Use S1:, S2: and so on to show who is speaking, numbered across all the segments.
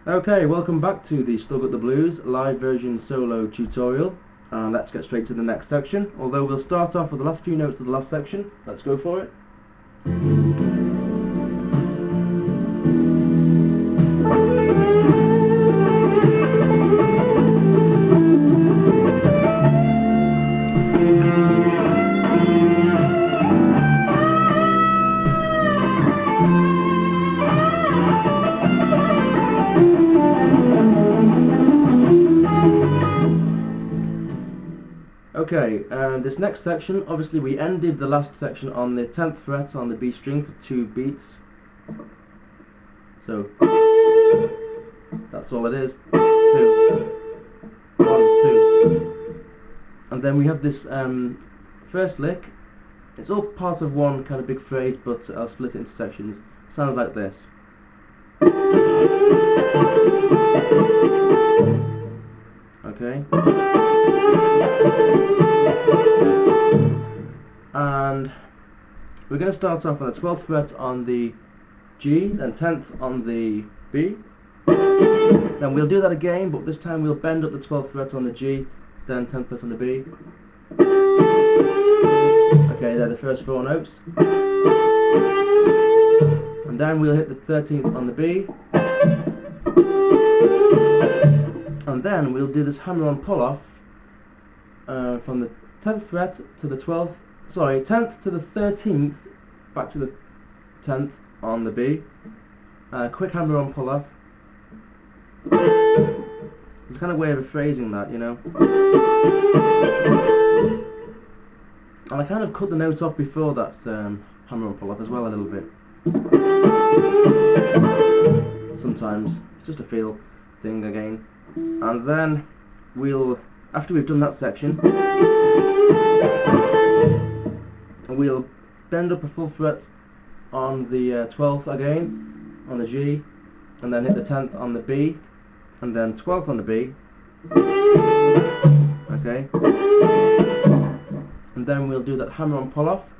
S1: Okay, welcome back to the Still Got the Blues live version solo tutorial. Let's get straight to the next section, although we'll start off with the last few notes of the last section. Let's go for it. Okay, this next section, obviously we ended the last section on the 10th fret on the B string for 2 beats. So, that's all it is. 2, 1, 2. And then we have this first lick. It's all part of one kind of big phrase, but I'll split it into sections. Sounds like this. Okay. And we're going to start off on the 12th fret on the G, then 10th on the B. Then we'll do that again, but this time we'll bend up the 12th fret on the G, then 10th fret on the B. Okay, they're the first 4 notes. And then we'll hit the 13th on the B. And then we'll do this hammer-on pull-off from the 10th fret to the 12th. Sorry, 10th to the 13th, back to the 10th on the B. Quick hammer-on pull-off. It's a kind of way of phrasing that, you know. And I kind of cut the note off before that hammer-on pull-off as well a little bit. Sometimes it's just a feel thing again. And then we'll, after we've done that section, we'll bend up a full fret on the 12th again, on the G, and then hit the 10th on the B, and then 12th on the B. Okay. And then we'll do that hammer-on pull-off,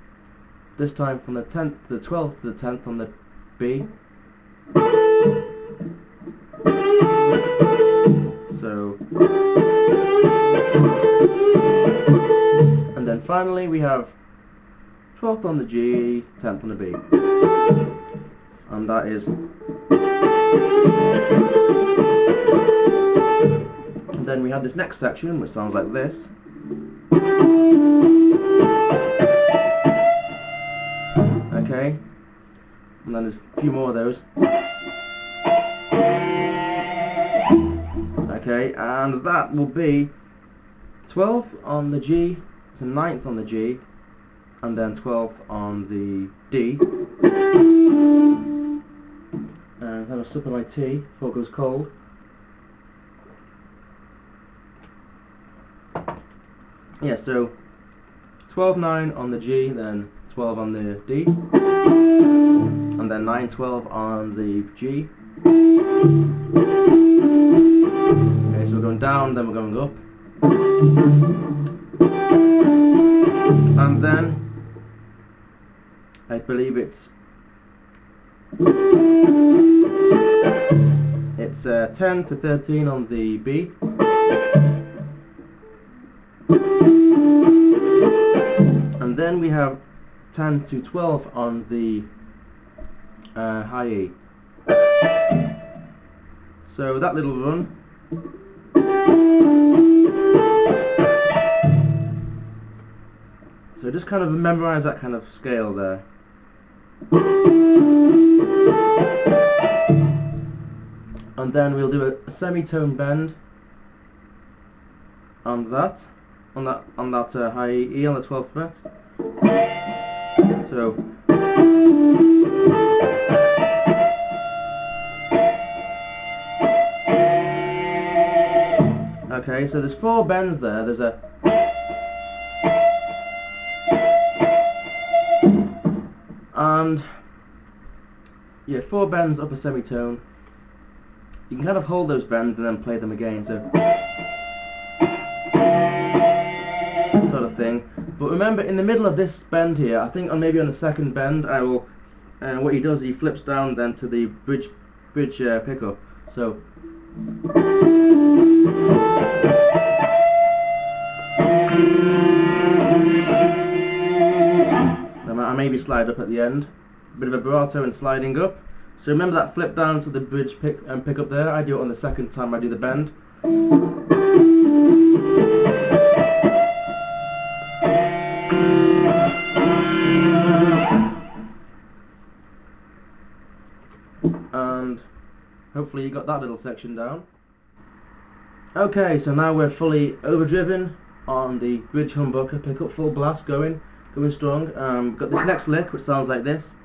S1: this time from the 10th to the 12th to the 10th on the B. So, and then finally we have 12th on the G, 10th on the B, and that is. And then we have this next section which sounds like this. Okay, and then there's a few more of those. Okay, and that will be 12th on the G to 9th on the G, and then 12th on the D. And have a sip of my tea before it goes cold. Yeah, so 12, 9 on the G, then 12 on the D, and then 9, 12 on the G. Okay, so we're going down, then we're going up. And then I believe it's 10 to 13 on the B. And then we have 10 to 12 on the high E. So that little run. So just kind of memorize that kind of scale there. And then we'll do a semitone bend on that high E on the 12th fret. So okay, so there's 4 bends there. There's a and yeah, 4 bends up a semitone. You can kind of hold those bends and then play them again, so sort of thing. But remember, in the middle of this bend here, I think maybe on the second bend, I will. What he does, he flips down then to the bridge bridge pickup. So I maybe slide up at the end, a bit of a vibrato and sliding up. So remember that flip down to the bridge pickup there. I do it on the second time I do the bend. And hopefully you got that little section down. Okay, so now we're fully overdriven on the bridge humbucker pickup, full blast going strong. Got this next lick which sounds like this.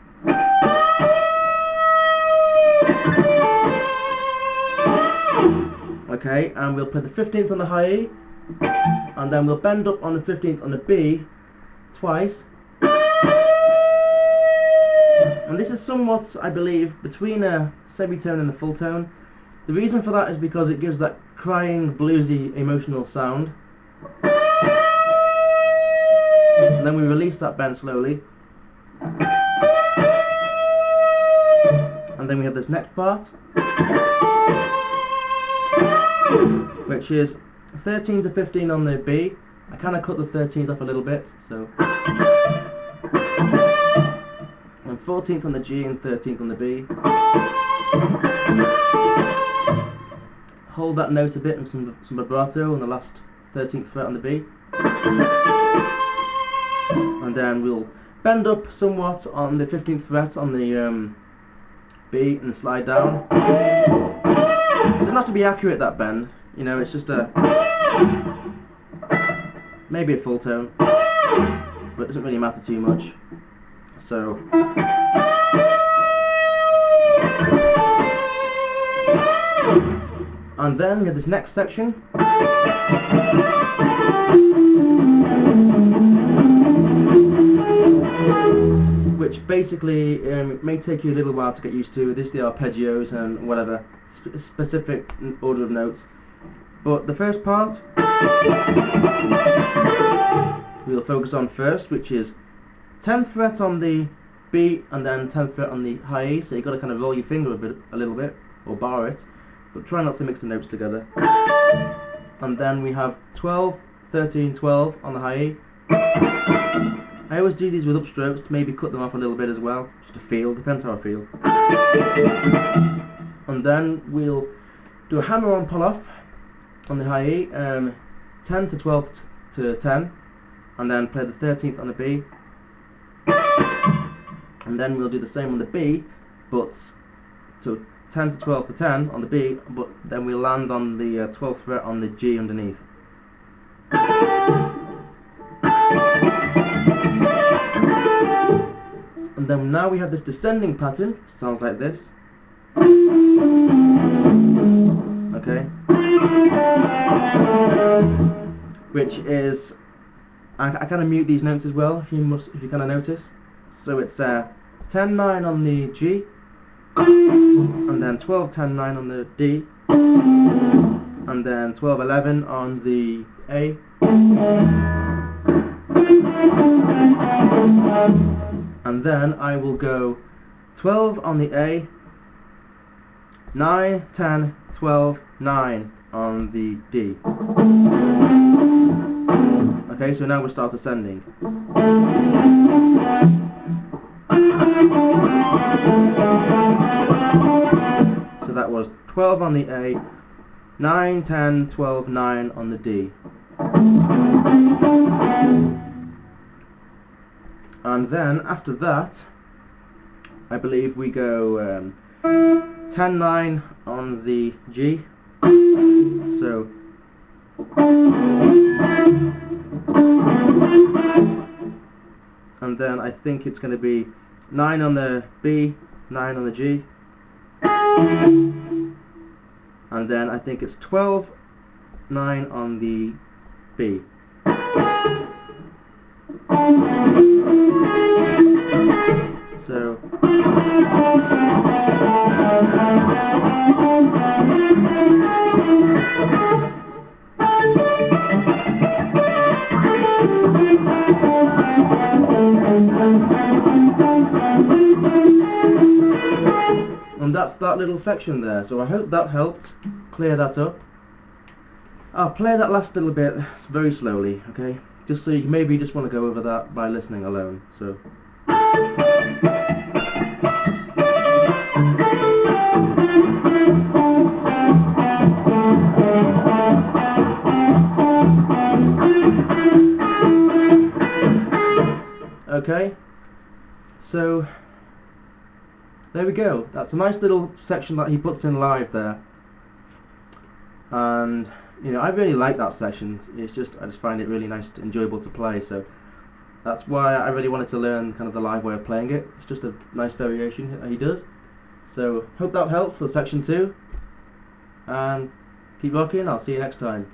S1: Okay, and we'll play the 15th on the high E, and then we'll bend up on the 15th on the B twice. And this is somewhat, I believe, between a semitone and a full tone. The reason for that is because it gives that crying, bluesy, emotional sound. And then we release that bend slowly. And then we have this next part, which is 13 to 15 on the B. I kind of cut the 13th off a little bit, so. And 14th on the G and 13th on the B. Hold that note a bit and some vibrato on the last 13th fret on the B. And then we'll bend up somewhat on the 15th fret on the B and slide down. It doesn't have to be accurate, that bend, you know, it's just maybe a full tone, but it doesn't really matter too much. So and then we have this next section, which basically may take you a little while to get used to. This is the arpeggios and whatever, specific order of notes. But the first part we'll focus on first, which is 10th fret on the B and then 10th fret on the high E. So you've got to kind of roll your finger a little bit, or bar it, but try not to mix the notes together. And then we have 12, 13, 12 on the high E. I always do these with upstrokes to maybe cut them off a little bit as well, just to feel, depends how I feel. And then we'll do a hammer-on pull-off on the high E, 10 to 12 to 10, and then play the 13th on the B. And then we'll do the same on the B, but to 10 to 12 to 10 on the B, but then we'll land on the 12th fret on the G underneath. And then now we have this descending pattern, sounds like this. Okay. Which is, I kind of mute these notes as well, if you kind of notice. So it's 10-9 on the G, and then 12-10-9 on the D, and then 12-11 on the A, and then I will go 12 on the A, 9, 10, 12, 9 on the D. Okay, so now we'll start ascending. So that was 12 on the A, 9, 10, 12, 9 on the D. And then after that, I believe we go 10, 9 on the G. So and then I think it's going to be 9 on the B, 9 on the G, and then I think it's 12, 9 on the B. So and that little section there. So I hope that helped clear that up. I'll play that last little bit very slowly, okay? Just so you maybe just want to go over that by listening alone. So. Okay, so there we go. That's a nice little section that he puts in live there, and you know, I really like that section. It's just, I just find it really nice, enjoyable to play. So that's why I really wanted to learn kind of the live way of playing it. It's just a nice variation he does. So hope that helped for section 2, and keep rocking. I'll see you next time.